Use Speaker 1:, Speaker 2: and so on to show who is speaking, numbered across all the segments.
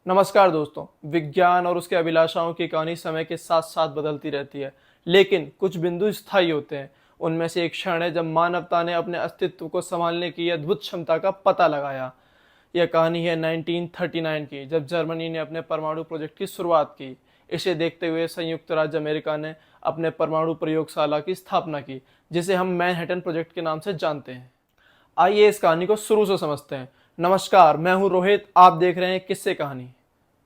Speaker 1: नमस्कार दोस्तों। विज्ञान और उसके अभिलाषाओं की कहानी समय के साथ साथ बदलती रहती है, लेकिन कुछ बिंदु स्थायी होते हैं। उनमें से एक क्षण है जब मानवता ने अपने अस्तित्व को संभालने की अद्भुत क्षमता का पता लगाया। यह कहानी है 1939 की, जब जर्मनी ने अपने परमाणु प्रोजेक्ट की शुरुआत की। इसे देखते हुए संयुक्त राज्य अमेरिका ने अपने परमाणु प्रयोगशाला की स्थापना की, जिसे हम मैनहट्टन प्रोजेक्ट के नाम से जानते हैं। आइए इस कहानी को शुरू से समझते हैं। नमस्कार, मैं हूं रोहित। आप देख रहे हैं किस्से कहानी।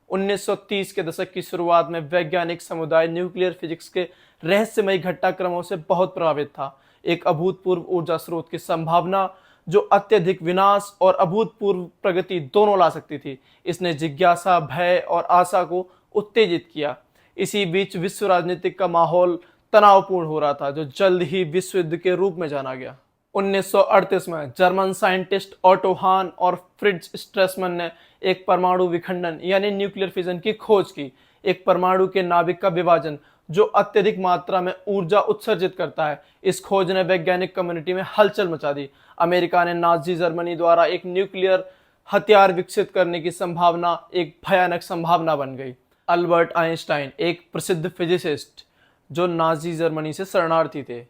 Speaker 1: 1930 के दशक की शुरुआत में वैज्ञानिक समुदाय न्यूक्लियर फिजिक्स के रहस्यमयी घटनाक्रमों से बहुत प्रभावित था। एक अभूतपूर्व ऊर्जा स्रोत की संभावना जो अत्यधिक विनाश और अभूतपूर्व प्रगति दोनों ला सकती थी, इसने जिज्ञासा, भय और आशा को उत्तेजित किया। इसी बीच विश्व राजनीतिक का माहौल तनावपूर्ण हो रहा था, जो जल्द ही विश्व युद्ध के रूप में जाना गया। 1938 में जर्मन साइंटिस्ट ऑटो हान और फ्रिट्ज स्ट्रेसमैन ने एक परमाणु विखंडन यानी न्यूक्लियर फिजन की खोज की। एक परमाणु के नाभिक का विभाजन जो अत्यधिक मात्रा में ऊर्जा उत्सर्जित करता है। इस खोज ने वैज्ञानिक कम्युनिटी में हलचल मचा दी। अमेरिका ने नाजी जर्मनी द्वारा एक न्यूक्लियर हथियार विकसित करने की संभावना एक भयानक संभावना बन गई। अल्बर्ट आइंस्टाइन, एक प्रसिद्ध फिजिसिस्ट जो नाजी जर्मनी से शरणार्थी थे,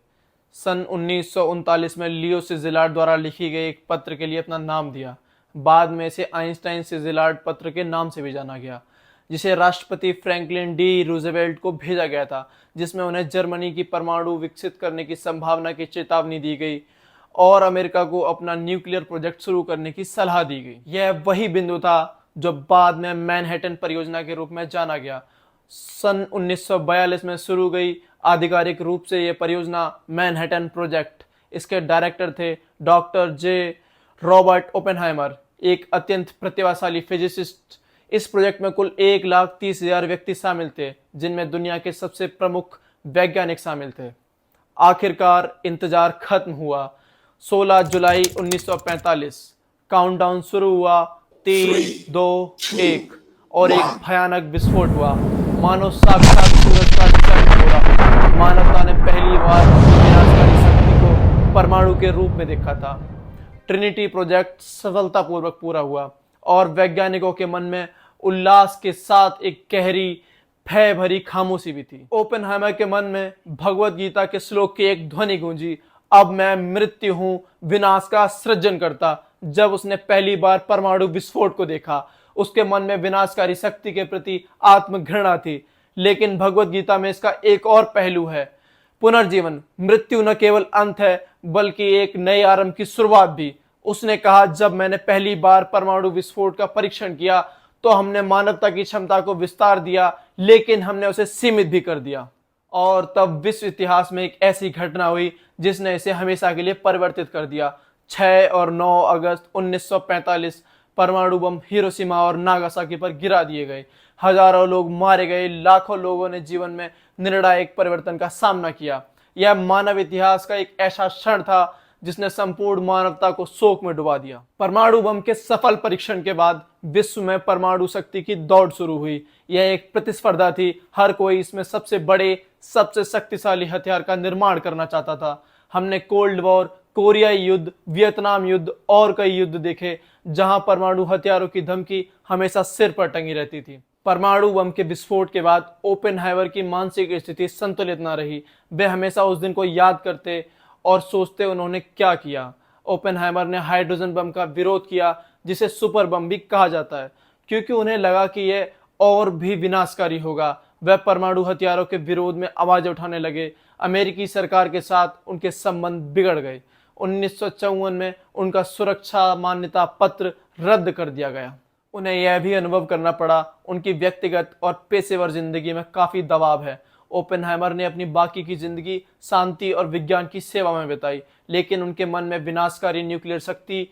Speaker 1: सन 1939 में लियो सिजिलार्ड द्वारा लिखी गई एक पत्र के लिए अपना नाम दिया। बाद में इसे आइंस्टाइन सिजिलार्ड पत्र के नाम से भी जाना गया, जिसे राष्ट्रपति फ्रैंकलिन डी रूजवेल्ट को भेजा गया था, जिसमें उन्हें जर्मनी की परमाणु विकसित करने की संभावना की चेतावनी दी गई और अमेरिका को अपना न्यूक्लियर प्रोजेक्ट शुरू करने की सलाह दी गई। यह वही बिंदु था जो बाद में मैनहट्टन परियोजना के रूप में जाना गया। सन 1942 में शुरू गई आधिकारिक रूप से यह परियोजना मैनहट्टन प्रोजेक्ट। इसके डायरेक्टर थे डॉक्टर जे रॉबर्ट ओपेनहाइमर, एक अत्यंत प्रतिभाशाली फिजिसिस्ट। इस प्रोजेक्ट में कुल 1,30,000 व्यक्ति शामिल थे, जिनमें दुनिया के सबसे प्रमुख वैज्ञानिक शामिल थे। आखिरकार इंतजार खत्म हुआ। 16 जुलाई 1945 काउंटडाउन शुरू हुआ। 3, 2, 1 और एक भयानक विस्फोट हुआ, मानो साक्षात सूरज का जन्म हो रहा। मानवता ने पहली बार अपनी विनाशकारी शक्ति को परमाणु के रूप में देखा था। ट्रिनिटी प्रोजेक्ट सफलतापूर्वक पूरा हुआ और वैज्ञानिकों के मन में उल्लास के साथ एक गहरी भय भरी खामोशी भी थी। ओपेनहाइमर के मन में भगवत गीता के श्लोक की एक ध्वनि गूंजी, अब मैं मृत्यु हूं, विनाश का सृजन करता। जब उसने पहली बार परमाणु विस्फोट को देखा, उसके मन में विनाशकारी शक्ति के प्रति आत्मघृणा थी। लेकिन भगवत गीता में इसका एक और पहलू है, पुनर्जीवन। मृत्यु न केवल अंत है, बल्कि एक नए आरंभ की शुरुआत भी। उसने कहा, जब मैंने पहली बार परमाणु विस्फोट का परीक्षण किया तो हमने मानवता की क्षमता को विस्तार दिया, लेकिन हमने उसे सीमित भी कर दिया। और तब विश्व इतिहास में एक ऐसी घटना हुई जिसने इसे हमेशा के लिए परिवर्तित कर दिया। 6 और 9 अगस्त 1945 परमाणु बम हिरोशिमा और नागासाकी पर गिरा दिए गए। हजारों लोग मारे गए, लाखों लोगों ने जीवन में निर्णायक परिवर्तन का सामना किया। यह मानव इतिहास का एक ऐसा क्षण था जिसने संपूर्ण मानवता को शोक में डुबा दिया। परमाणु बम के सफल परीक्षण के बाद विश्व में परमाणु शक्ति की दौड़ शुरू हुई। यह एक प्रतिस्पर्धा थी। हर कोई इसमें सबसे बड़े, सबसे शक्तिशाली हथियार का निर्माण करना चाहता था। हमने कोल्ड वॉर, कोरियाई युद्ध, वियतनाम युद्ध और कई युद्ध देखे, जहां परमाणु हथियारों की धमकी हमेशा सिर पर टंगी रहती थी। परमाणु बम के विस्फोट के बाद ओपेनहाइमर की मानसिक स्थिति संतुलित न रही। वे हमेशा उस दिन को याद करते और सोचते उन्होंने क्या किया। ओपेनहाइमर ने हाइड्रोजन बम का विरोध किया, जिसे सुपर बम भी कहा जाता है, क्योंकि उन्हें लगा कि यह और भी विनाशकारी होगा। वह परमाणु हथियारों के विरोध में आवाज उठाने लगे। अमेरिकी सरकार के साथ उनके संबंध बिगड़ गए। 1954 में उनका सुरक्षा मान्यता पत्र रद्द कर दिया गया। उन्हें यह भी अनुभव करना पड़ा, उनकी व्यक्तिगत और पेशेवर जिंदगी में काफी दबाव है। ओपेनहाइमर ने अपनी बाकी की जिंदगी शांति और विज्ञान की सेवा में बिताई, लेकिन उनके मन में विनाशकारी न्यूक्लियर शक्ति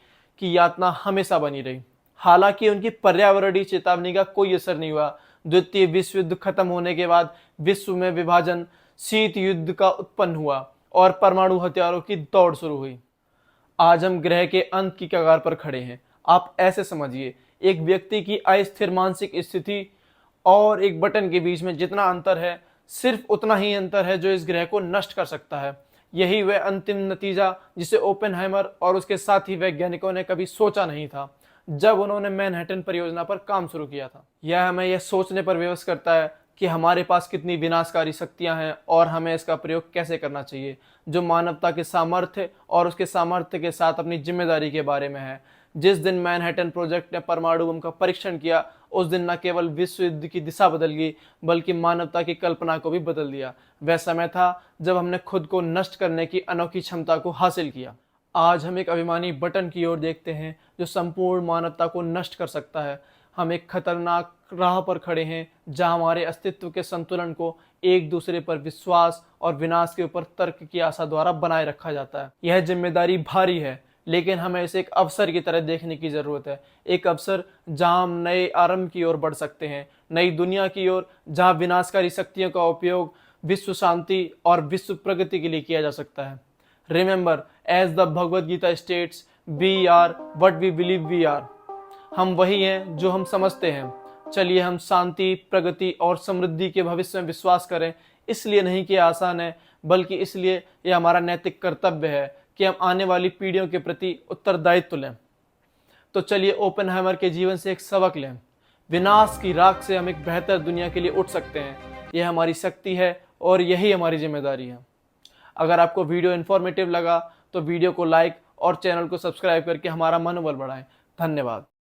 Speaker 1: की यातना हमेशा बनी रही। हालांकि उनकी पर्यावरणीय चेतावनी का कोई असर नहीं हुआ। द्वितीय विश्व युद्ध खत्म होने के बाद विश्व में विभाजन, शीत युद्ध का उत्पन्न हुआ और परमाणु हथियारों की दौड़ शुरू हुई। आज हम ग्रह के अंत की कगार पर खड़े हैं। आप ऐसे समझिए, एक व्यक्ति की अस्थिर मानसिक स्थिति और एक बटन के बीच में जितना अंतर है, सिर्फ उतना ही अंतर है जो इस ग्रह को नष्ट कर सकता है। यही वह अंतिम नतीजा जिसे ओपेनहाइमर और उसके साथी वैज्ञानिकों ने कभी सोचा नहीं था। जब उन्होंने मैनहट्टन परियोजना पर काम शुरू किया था। यह हमें यह सोचने पर विवश करता है कि हमारे पास कितनी विनाशकारी शक्तियां हैं और हमें इसका प्रयोग कैसे करना चाहिए, जो मानवता के सामर्थ्य और उसके सामर्थ्य के साथ अपनी जिम्मेदारी के बारे में है। जिस दिन मैनहट्टन प्रोजेक्ट ने परमाणु बम का परीक्षण किया, उस दिन न केवल विश्व युद्ध की दिशा बदल गई बल्कि मानवता की कल्पना को भी बदल दिया। वह समय था जब हमने खुद को नष्ट करने की अनोखी क्षमता को हासिल किया। आज हम एक अभिमानी बटन की ओर देखते हैं जो संपूर्ण मानवता को नष्ट कर सकता है। हम एक खतरनाक राह पर खड़े हैं जहां हमारे अस्तित्व के संतुलन को एक दूसरे पर विश्वास और विनाश के ऊपर तर्क की आशा द्वारा बनाए रखा जाता है। यह जिम्मेदारी भारी है, लेकिन हमें इसे एक अवसर की तरह देखने की जरूरत है। एक अवसर जहां हम नए आरंभ की ओर बढ़ सकते हैं, नई दुनिया की ओर जहां विनाशकारी शक्तियों का उपयोग विश्व शांति और विश्व प्रगति के लिए किया जा सकता है। Remember, as the Bhagavad Gita states, we are what we believe we are. हम वही हैं जो हम समझते हैं। चलिए हम शांति, प्रगति और समृद्धि के भविष्य में विश्वास करें, इसलिए नहीं कि आसान है, बल्कि इसलिए यह हमारा नैतिक कर्तव्य है कि हम आने वाली पीढ़ियों के प्रति उत्तरदायित्व लें। तो चलिए ओपेनहाइमर के जीवन से एक सबक लें। विनाश की राख से हम एक बेहतर दुनिया के लिए उठ सकते हैं। यह हमारी शक्ति है और यही हमारी जिम्मेदारी है। अगर आपको वीडियो इन्फॉर्मेटिव लगा तो वीडियो को लाइक और चैनल को सब्सक्राइब करके हमारा मनोबल बढ़ाएं। धन्यवाद।